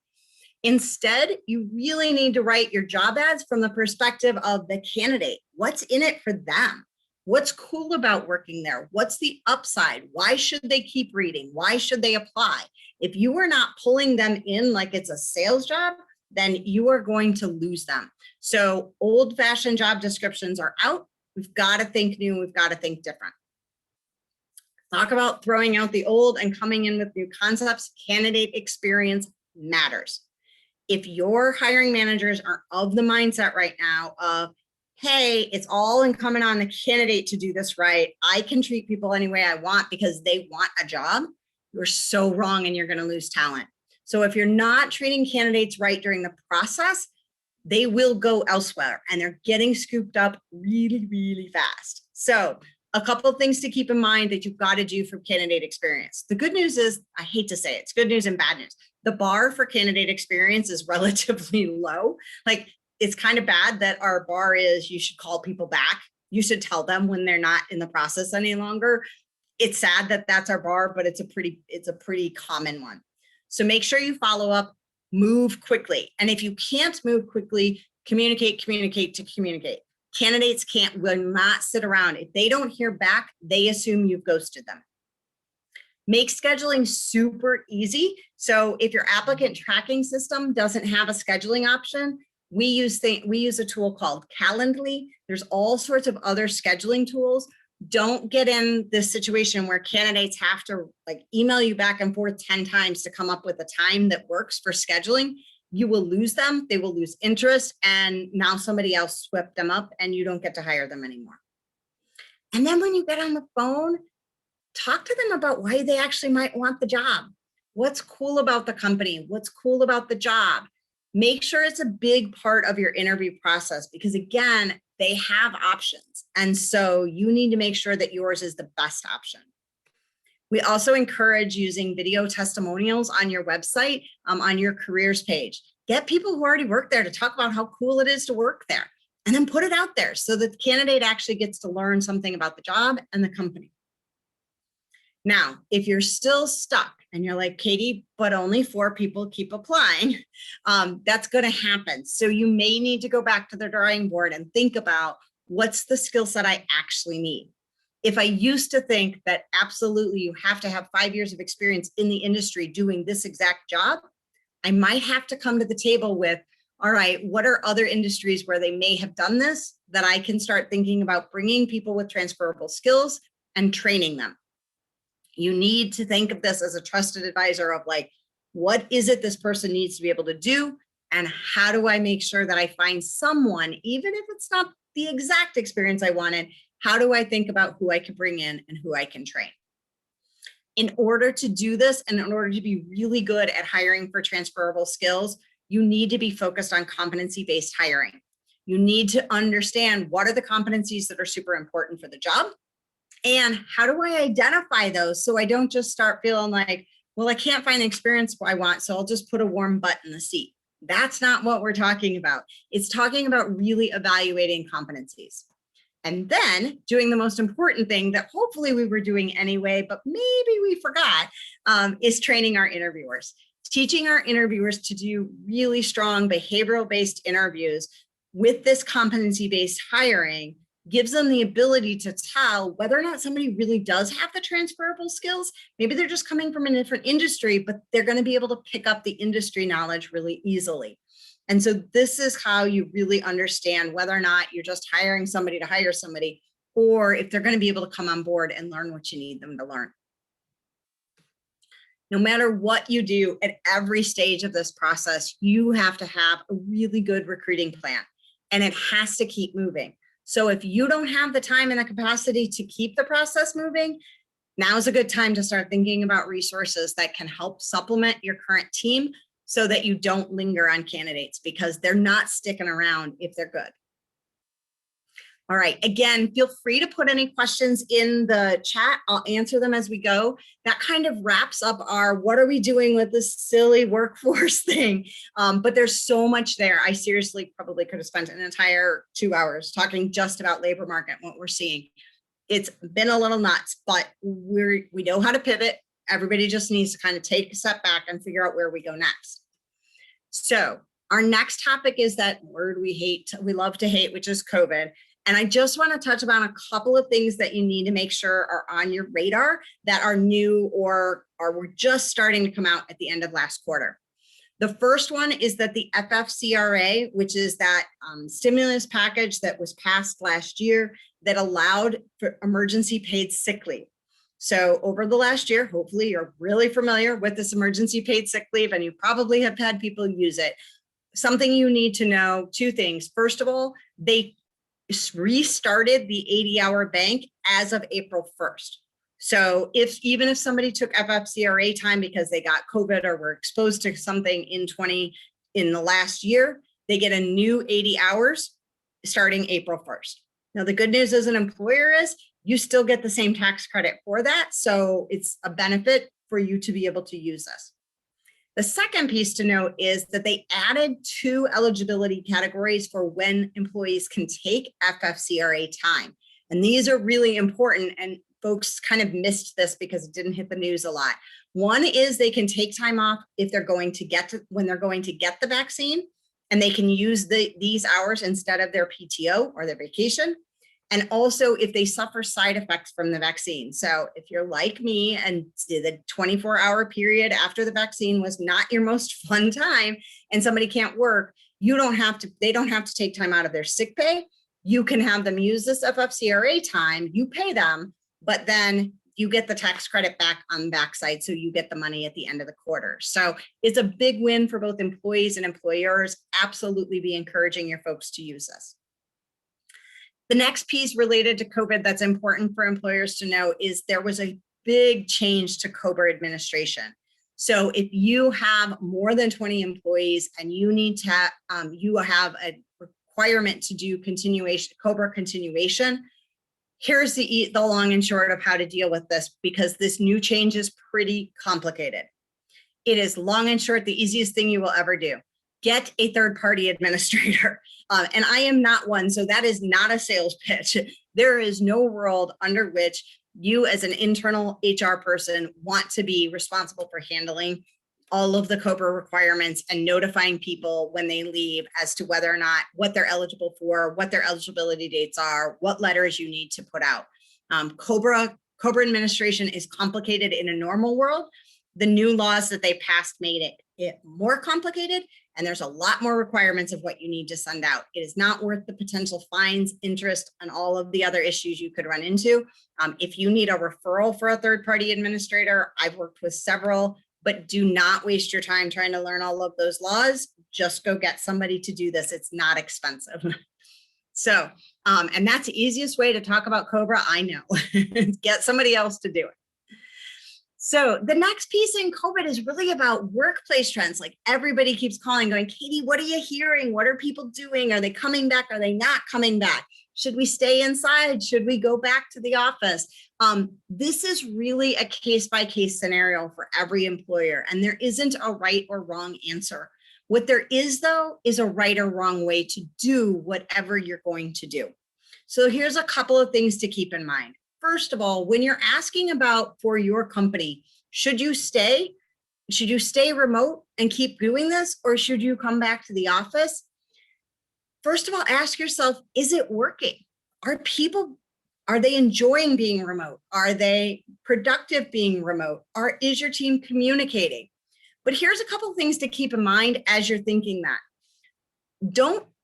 Instead, you really need to write your job ads from the perspective of the candidate. What's in it for them? What's cool about working there? What's the upside? Why should they keep reading? Why should they apply? If you are not pulling them in like it's a sales job, then you are going to lose them. So old-fashioned job descriptions are out. We've got to think new. We've got to think different. Talk about throwing out the old and coming in with new concepts. Candidate experience matters. If your hiring managers are of the mindset right now of, hey, it's all incumbent on the candidate to do this right, I can treat people any way I want because they want a job, you're so wrong and you're going to lose talent. So if you're not treating candidates right during the process, they will go elsewhere and they're getting scooped up really, really fast. So a couple of things to keep in mind that you've got to do for candidate experience. The good news is, I hate to say it, it's good news and bad news. The bar for candidate experience is relatively low. Like, it's kind of bad that our bar is, you should call people back. You should tell them when they're not in the process any longer. It's sad that that's our bar, but it's a pretty common one. So make sure you follow up, move quickly. And if you can't move quickly, communicate. Candidates will not sit around. If they don't hear back, they assume you've ghosted them. Make scheduling super easy. So if your applicant tracking system doesn't have a scheduling option, We use a tool called Calendly. There's all sorts of other scheduling tools. Don't get in this situation where candidates have to like email you back and forth 10 times to come up with a time that works for scheduling. You will lose them, they will lose interest, and now somebody else swept them up and you don't get to hire them anymore. And then when you get on the phone, talk to them about why they actually might want the job. What's cool about the company? What's cool about the job? Make sure it's a big part of your interview process, because again, they have options. And so you need to make sure that yours is the best option. We also encourage using video testimonials on your website, on your careers page. Get people who already work there to talk about how cool it is to work there, and then put it out there so that the candidate actually gets to learn something about the job and the company. Now, if you're still stuck and you're like, Katie, but only 4 people keep applying, that's going to happen. So you may need to go back to the drawing board and think about what's the skill set I actually need. If I used to think that absolutely you have to have 5 years of experience in the industry doing this exact job, I might have to come to the table with, all right, what are other industries where they may have done this that I can start thinking about bringing people with transferable skills and training them. You need to think of this as a trusted advisor of like, what is it this person needs to be able to do? And how do I make sure that I find someone, even if it's not the exact experience I wanted, how do I think about who I can bring in and who I can train? In order to do this, and in order to be really good at hiring for transferable skills, you need to be focused on competency-based hiring. You need to understand what are the competencies that are super important for the job, and how do I identify those so I don't just start feeling like, well, I can't find the experience I want, so I'll just put a warm butt in the seat. That's not what we're talking about. It's talking about really evaluating competencies. And then doing the most important thing that hopefully we were doing anyway, but maybe we forgot, is training our interviewers. Teaching our interviewers to do really strong behavioral-based interviews with this competency-based hiring gives them the ability to tell whether or not somebody really does have the transferable skills. Maybe they're just coming from a different industry, but they're going to be able to pick up the industry knowledge really easily. And so this is how you really understand whether or not you're just hiring somebody to hire somebody, or if they're going to be able to come on board and learn what you need them to learn. No matter what you do at every stage of this process, you have to have a really good recruiting plan, and it has to keep moving. So if you don't have the time and the capacity to keep the process moving, now is a good time to start thinking about resources that can help supplement your current team so that you don't linger on candidates, because they're not sticking around if they're good. All right, again, feel free to put any questions in the chat. I'll answer them as we go. That kind of wraps up our what are we doing with this silly workforce thing. But there's so much there. I seriously probably could have spent an entire 2 hours talking just about labor market and what we're seeing. It's been a little nuts, but we know how to pivot. Everybody just needs to kind of take a step back and figure out where we go next. So our next topic is that word we love to hate, which is COVID. And I just want to touch upon a couple of things that you need to make sure are on your radar that are new or were just starting to come out at the end of last quarter. The first one is that the FFCRA, which is that stimulus package that was passed last year that allowed for emergency paid sick leave. So over the last year, hopefully you're really familiar with this emergency paid sick leave, and you probably have had people use it. Something you need to know, 2 things. First of all, they restarted the 80-hour bank as of April 1st. So even if somebody took FFCRA time because they got COVID or were exposed to something in the last year, they get a new 80 hours starting April 1st. Now, the good news as an employer is you still get the same tax credit for that. So it's a benefit for you to be able to use this. The second piece to note is that they added 2 eligibility categories for when employees can take FFCRA time. And these are really important, and folks kind of missed this because it didn't hit the news a lot. One is they can take time off if they're going to when they're going to get the vaccine, and they can use these hours instead of their PTO or their vacation. And also if they suffer side effects from the vaccine. So if you're like me and the 24-hour period after the vaccine was not your most fun time and somebody can't work, they don't have to take time out of their sick pay. You can have them use this FFCRA time, you pay them, but then you get the tax credit back on the backside. So you get the money at the end of the quarter. So it's a big win for both employees and employers. Absolutely be encouraging your folks to use this. The next piece related to COVID that's important for employers to know is there was a big change to COBRA administration. So if you have more than 20 employees and you need to, you have a requirement to do COBRA continuation, here's the long and short of how to deal with this, because this new change is pretty complicated. It is long and short, the easiest thing you will ever do. Get a third-party administrator. And I am not one, so that is not a sales pitch. There is no world under which you as an internal HR person want to be responsible for handling all of the COBRA requirements and notifying people when they leave as to whether or not what they're eligible for, what their eligibility dates are, what letters you need to put out. COBRA administration is complicated in a normal world. The new laws that they passed made it more complicated, and there's a lot more requirements of what you need to send out. It is not worth the potential fines, interest, and all of the other issues you could run into. If you need a referral for a third-party administrator, I've worked with several, but do not waste your time trying to learn all of those laws. Just go get somebody to do this. It's not expensive. So, and that's the easiest way to talk about COBRA, I know. Get somebody else to do it. So the next piece in COVID is really about workplace trends. Like everybody keeps calling, going, Katie, what are you hearing? What are people doing? Are they coming back? Are they not coming back? Should we stay inside? Should we go back to the office? This is really a case-by-case scenario for every employer, and there isn't a right or wrong answer. What there is, though, is a right or wrong way to do whatever you're going to do. So here's a couple of things to keep in mind. First of all, when you're asking about for your company, should you stay remote and keep doing this, or should you come back to the office? First of all, ask yourself, is it working? Are they enjoying being remote? Are they productive being remote? Is your team communicating? But here's a couple of things to keep in mind as you're thinking that.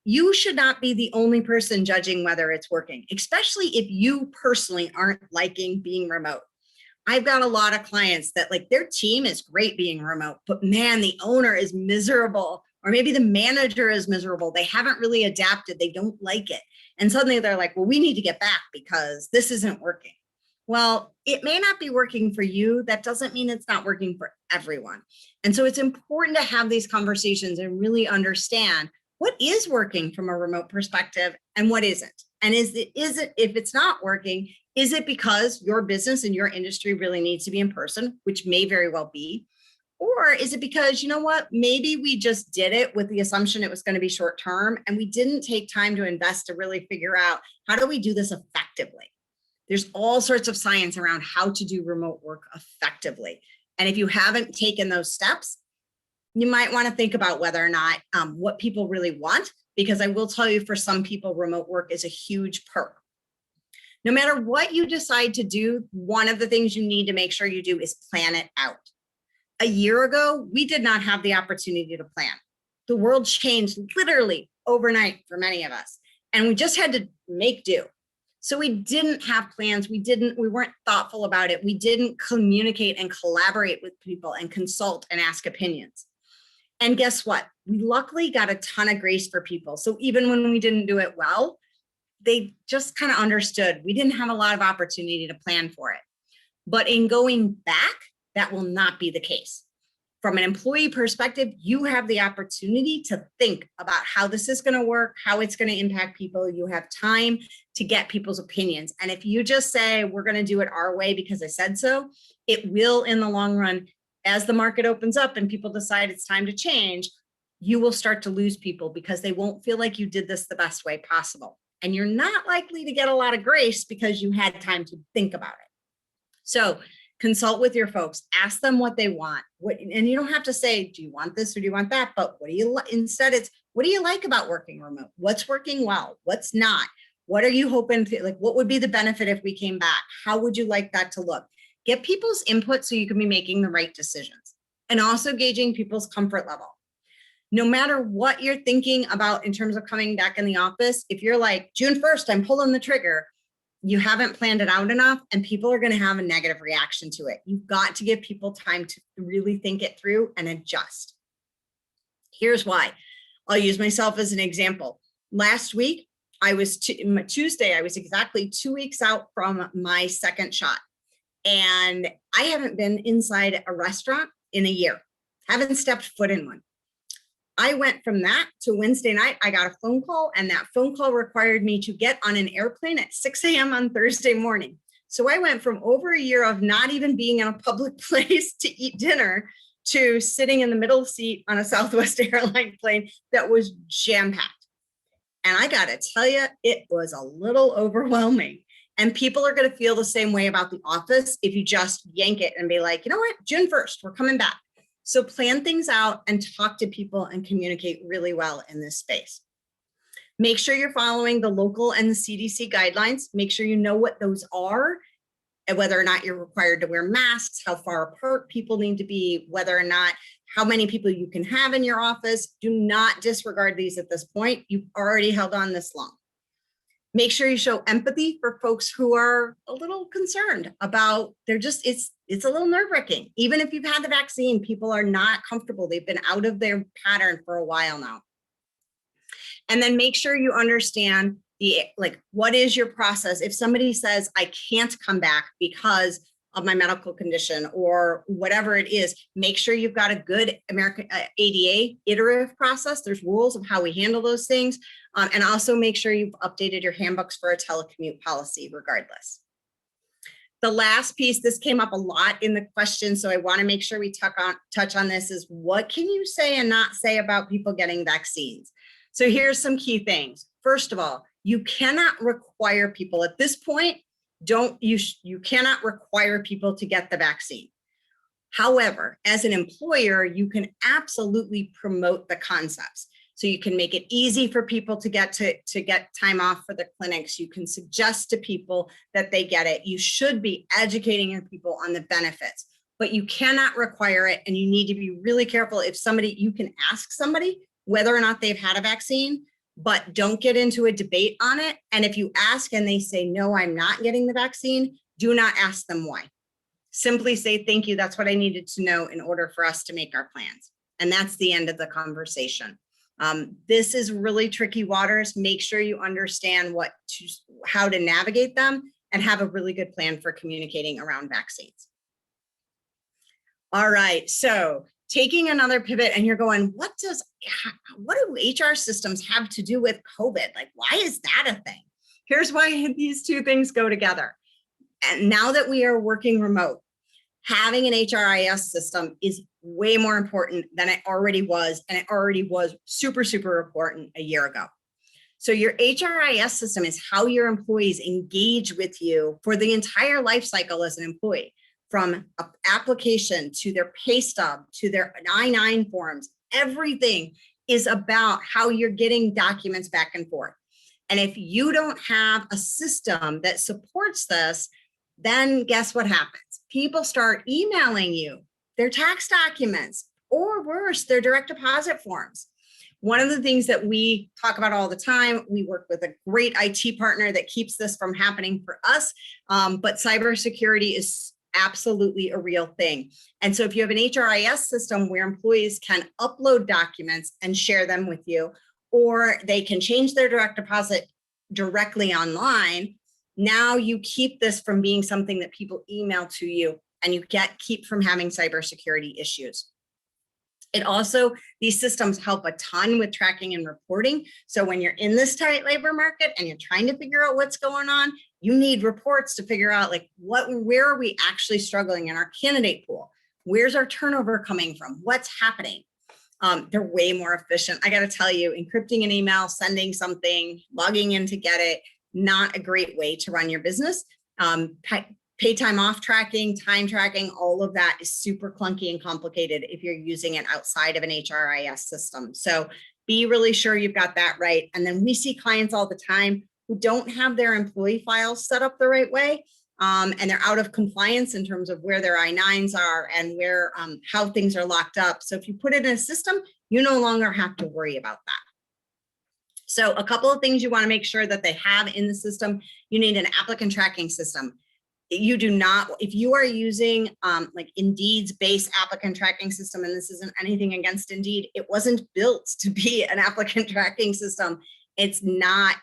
You should not be the only person judging whether it's working, especially if you personally aren't liking being remote. I've got a lot of clients that like their team is great being remote, but man, the owner is miserable, or maybe the manager is miserable. They haven't really adapted. They don't like it. And suddenly they're like, well, we need to get back because this isn't working. Well, it may not be working for you. That doesn't mean it's not working for everyone. And so it's important to have these conversations and really understand what is working from a remote perspective and what isn't. And is it, if it's not working, is it because your business and your industry really needs to be in person, which may very well be? Or is it because, you know what, maybe we just did it with the assumption it was going to be short term and we didn't take time to invest to really figure out how do we do this effectively? There's all sorts of science around how to do remote work effectively. And if you haven't taken those steps, you might want to think about whether or not what people really want, because I will tell you, for some people, remote work is a huge perk. No matter what you decide to do, one of the things you need to make sure you do is plan it out. A year ago, we did not have the opportunity to plan. The world changed literally overnight for many of us, and we just had to make do. So we didn't have plans. We weren't thoughtful about it. We didn't communicate and collaborate with people and consult and ask opinions. And guess what? We luckily got a ton of grace for people. So even when we didn't do it well, they just kind of understood. We didn't have a lot of opportunity to plan for it. But in going back, that will not be the case. From an employee perspective, you have the opportunity to think about how this is going to work, how it's going to impact people. You have time to get people's opinions. And if you just say, we're going to do it our way because I said so, it will, in the long run, as the market opens up and people decide it's time to change, you will start to lose people because they won't feel like you did this the best way possible. And you're not likely to get a lot of grace because you had time to think about it. So consult with your folks, ask them what they want. And you don't have to say, do you want this or do you want that? But what do you like? Instead, it's, what do you like about working remote? What's working well? What's not? What are you hoping to, like, what would be the benefit if we came back? How would you like that to look? Get people's input so you can be making the right decisions, and also gauging people's comfort level. No matter what you're thinking about in terms of coming back in the office, if you're like, June 1st, I'm pulling the trigger, you haven't planned it out enough and people are going to have a negative reaction to it. You've got to give people time to really think it through and adjust. Here's why. I'll use myself as an example. Last week, Tuesday, I was exactly 2 weeks out from my second shot. And I haven't been inside a restaurant in a year, haven't stepped foot in one. I went from that to Wednesday night, I got a phone call, and that phone call required me to get on an airplane at 6 a.m. on Thursday morning. So I went from over a year of not even being in a public place to eat dinner to sitting in the middle seat on a Southwest airline plane that was jam-packed. And I got to tell you, it was a little overwhelming. And people are going to feel the same way about the office if you just yank it and be like, you know what, June 1st, we're coming back. So plan things out and talk to people and communicate really well in this space. Make sure you're following the local and the CDC guidelines. Make sure you know what those are and whether or not you're required to wear masks, how far apart people need to be, whether or not how many people you can have in your office. Do not disregard these at this point. You've already held on this long. Make sure you show empathy for folks who are a little concerned about, it's a little nerve-wracking. Even if you've had the vaccine, people are not comfortable. They've been out of their pattern for a while now. And then make sure you understand what is your process? If somebody says, I can't come back because of my medical condition or whatever it is, make sure you've got a good American ADA iterative process. There's rules of how we handle those things. And also make sure you've updated your handbooks for a telecommute policy regardless. The last piece, this came up a lot in the question, so I want to make sure we touch on this, is what can you say and not say about people getting vaccines? So here's some key things. First of all, you cannot require people at this point, you cannot require people to get the vaccine. However, as an employer, you can absolutely promote the concepts. So you can make it easy for people to get time off for the clinics. You can suggest to people that they get it. You should be educating your people on the benefits, but you cannot require it. And you need to be really careful. You can ask somebody whether or not they've had a vaccine, but don't get into a debate on it. And if you ask and they say, no, I'm not getting the vaccine, do not ask them why. Simply say, thank you. That's what I needed to know in order for us to make our plans. And that's the end of the conversation. This is really tricky waters. Make sure you understand how to navigate them and have a really good plan for communicating around vaccines. All right, so taking another pivot, and you're going, what do HR systems have to do with COVID? Like, why is that a thing? Here's why these two things go together. And now that we are working remote, having an HRIS system is way more important than it already was. And it already was super, super important a year ago. So your HRIS system is how your employees engage with you for the entire life cycle as an employee, from application to their pay stub, to their I-9 forms. Everything is about how you're getting documents back and forth. And if you don't have a system that supports this, then guess what happens? People start emailing you their tax documents, or worse, their direct deposit forms. One of the things that we talk about all the time, we work with a great IT partner that keeps this from happening for us, but cybersecurity is absolutely a real thing. And so if you have an HRIS system where employees can upload documents and share them with you, or they can change their direct deposit directly online, now you keep this from being something that people email to you, and you keep from having cybersecurity issues. It also, these systems help a ton with tracking and reporting. So when you're in this tight labor market and you're trying to figure out what's going on, you need reports to figure out where are we actually struggling in our candidate pool? Where's our turnover coming from? What's happening? They're way more efficient. I got to tell you, encrypting an email, sending something, logging in to get it, not a great way to run your business. Pay time off tracking, time tracking, all of that is super clunky and complicated if you're using it outside of an HRIS system. So be really sure you've got that right. And then we see clients all the time who don't have their employee files set up the right way. And they're out of compliance in terms of where their I-9s are and where how things are locked up. So if you put it in a system, You no longer have to worry about that. So a couple of things you want to make sure that they have in the system. You need an applicant tracking system. You do not, if you are using like Indeed's base applicant tracking system, and this isn't anything against Indeed, it wasn't built to be an applicant tracking system. It's not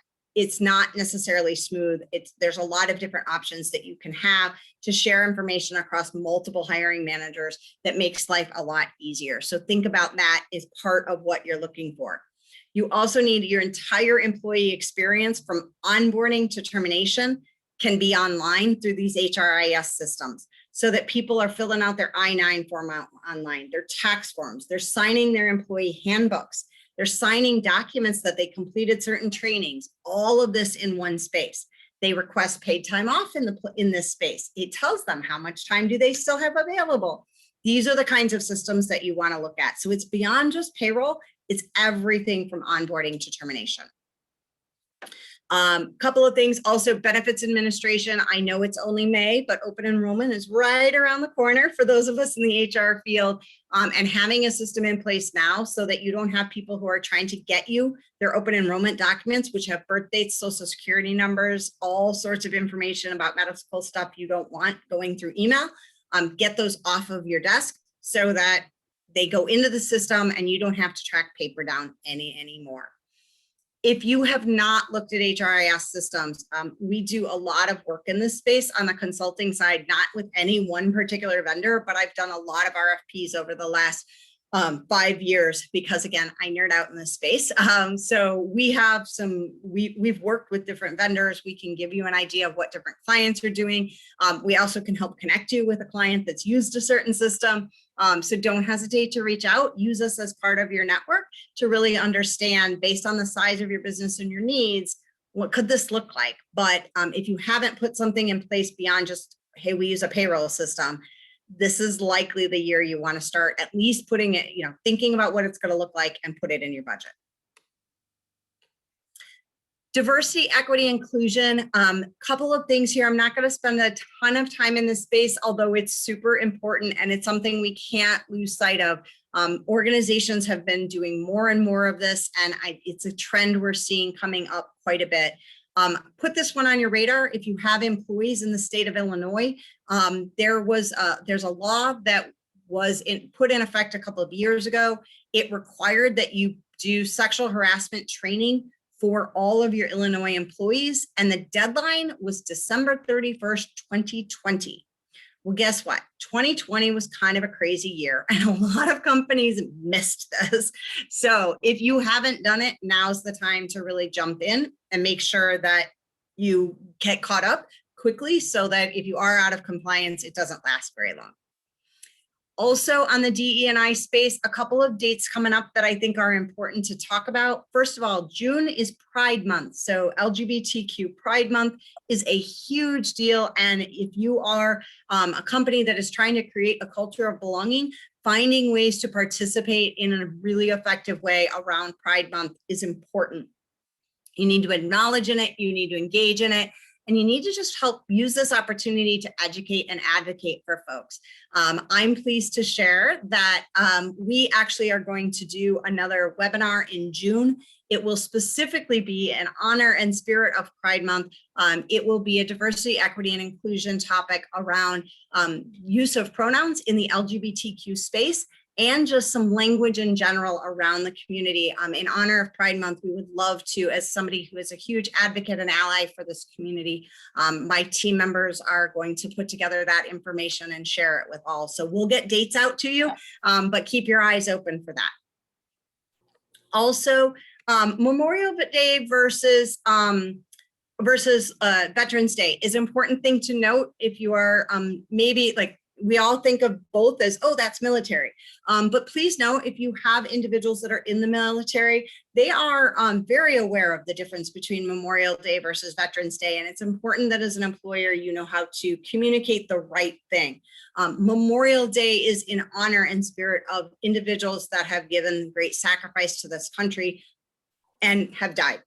necessarily smooth. There's a lot of different options that you can have to share information across multiple hiring managers that makes life a lot easier. So think about that as part of what you're looking for. You also need your entire employee experience from onboarding to termination can be online through these HRIS systems, so that people are filling out their I-9 form out online, their tax forms, they're signing their employee handbooks, they're signing documents that they completed certain trainings, all of this in one space. They request paid time off in this space. It tells them how much time do they still have available. These are the kinds of systems that you want to look at. So it's beyond just payroll, it's everything from onboarding to termination. Couple of things, also benefits administration. I know it's only May, but open enrollment is right around the corner for those of us in the HR field, and having a system in place now so that you don't have people who are trying to get you their open enrollment documents, which have birth dates, social security numbers, all sorts of information about medical stuff you don't want going through email. Get those off of your desk so that they go into the system and you don't have to track paper down anymore. If you have not looked at HRIS systems, we do a lot of work in this space on the consulting side, not with any one particular vendor, but I've done a lot of RFPs over the last 5 years because, again, I nerd out in this space. So we have we've worked with different vendors. We can give you an idea of what different clients are doing. We also can help connect you with a client that's used a certain system. So don't hesitate to reach out, use us as part of your network to really understand, based on the size of your business and your needs, what could this look like? But if you haven't put something in place beyond just, hey, we use a payroll system, this is likely the year you want to start at least putting it, thinking about what it's going to look like and put it in your budget. Diversity, equity, inclusion, couple of things here. I'm not going to spend a ton of time in this space, although it's super important and it's something we can't lose sight of. Organizations have been doing more and more of this, and it's a trend we're seeing coming up quite a bit. Put this one on your radar. If you have employees in the state of Illinois, there's a law that was put in effect a couple of years ago. It required that you do sexual harassment training for all of your Illinois employees, and the deadline was December 31st, 2020. Well, guess what? 2020 was kind of a crazy year, and a lot of companies missed this. So if you haven't done it, now's the time to really jump in and make sure that you get caught up quickly so that if you are out of compliance, it doesn't last very long. Also on the DE&I space, a couple of dates coming up that I think are important to talk about. First of all, June is Pride Month. So LGBTQ Pride Month is a huge deal. And if you are a company that is trying to create a culture of belonging, finding ways to participate in a really effective way around Pride Month is important. You need to acknowledge in it, you need to engage in it, and you need to just help use this opportunity to educate and advocate for folks. I'm pleased to share that we actually are going to do another webinar in June. It will specifically be in honor and spirit of Pride Month. It will be a diversity, equity, and inclusion topic around use of pronouns in the LGBTQ space, and just some language in general around the community. In honor of Pride Month, we would love to, as somebody who is a huge advocate and ally for this community, my team members are going to put together that information and share it with all. So we'll get dates out to you, but keep your eyes open for that. Also, Memorial Day versus Veterans Day is an important thing to note. If you are maybe like, we all think of both as, oh, that's military. But please know, if you have individuals that are in the military, they are very aware of the difference between Memorial Day versus Veterans Day. And it's important that as an employer, you know how to communicate the right thing. Memorial Day is in honor and spirit of individuals that have given great sacrifice to this country and have died.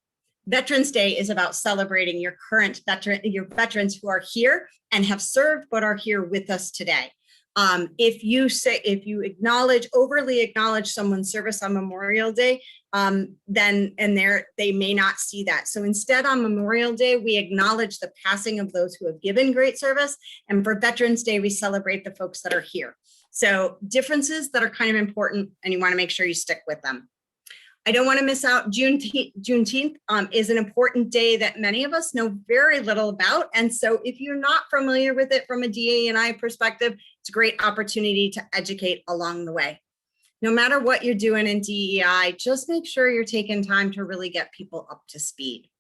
Veterans Day is about celebrating your current veterans who are here and have served but are here with us today. If you overly acknowledge someone's service on Memorial Day, they may not see that. So instead, on Memorial Day, we acknowledge the passing of those who have given great service. And for Veterans Day, we celebrate the folks that are here. So differences that are kind of important, and you want to make sure you stick with them. I don't want to miss out. Juneteenth is an important day that many of us know very little about. And so if you're not familiar with it from a DA&I perspective, it's a great opportunity to educate along the way. No matter what you're doing in DEI, just make sure you're taking time to really get people up to speed.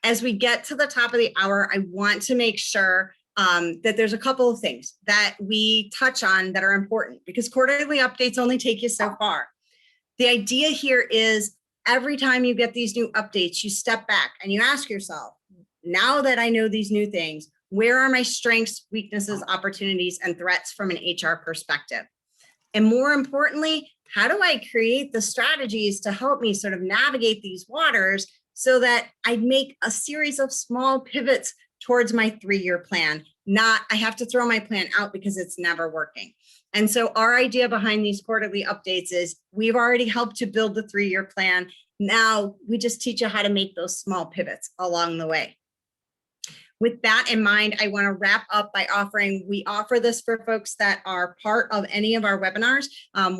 As we get to the top of the hour, I want to make sure that there's a couple of things that we touch on that are important, because quarterly updates only take you so far. The idea here is every time you get these new updates, you step back and you ask yourself, now that I know these new things, where are my strengths, weaknesses, opportunities, and threats from an HR perspective? And more importantly, how do I create the strategies to help me sort of navigate these waters so that I make a series of small pivots towards my 3-year plan? Not, I have to throw my plan out because it's never working. And so our idea behind these quarterly updates is we've already helped to build the 3-year plan. Now we just teach you how to make those small pivots along the way. With that in mind, I want to wrap up by we offer this for folks that are part of any of our webinars.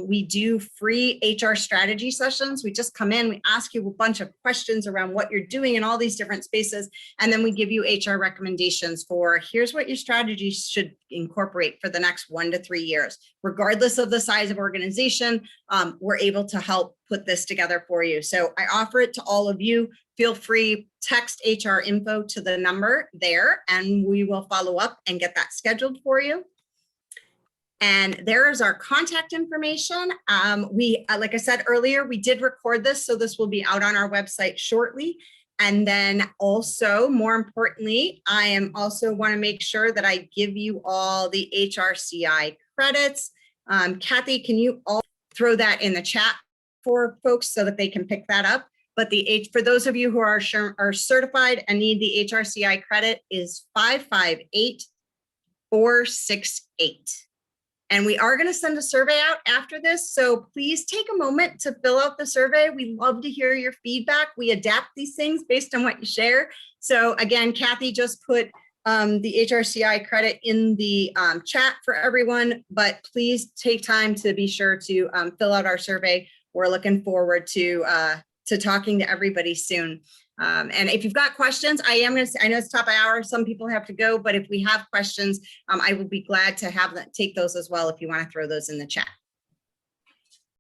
We do free HR strategy sessions. We just come in, we ask you a bunch of questions around what you're doing in all these different spaces, and then we give you HR recommendations for here's what your strategy should incorporate for the next 1 to 3 years. Regardless of the size of organization, we're able to help put this together for you. So I offer it to all of you. Feel free, text HR info to the number there, and we will follow up and get that scheduled for you. And there is our contact information. Like I said earlier, we did record this, so this will be out on our website shortly. And then also, more importantly, I also want to make sure that I give you all the HRCI credits. Kathy, can you all throw that in the chat for folks so that they can pick that up? But for those of you who are certified and need the HRCI credit is 558468. And we are going to send a survey out after this. So please take a moment to fill out the survey. We love to hear your feedback. We adapt these things based on what you share. So again, Kathy just put the HRCI credit in the chat for everyone, but please take time to be sure to fill out our survey. We're looking forward to talking to everybody soon. And if you've got questions, I know it's top of hour, some people have to go, but if we have questions, I will be glad to take those as well if you want to throw those in the chat.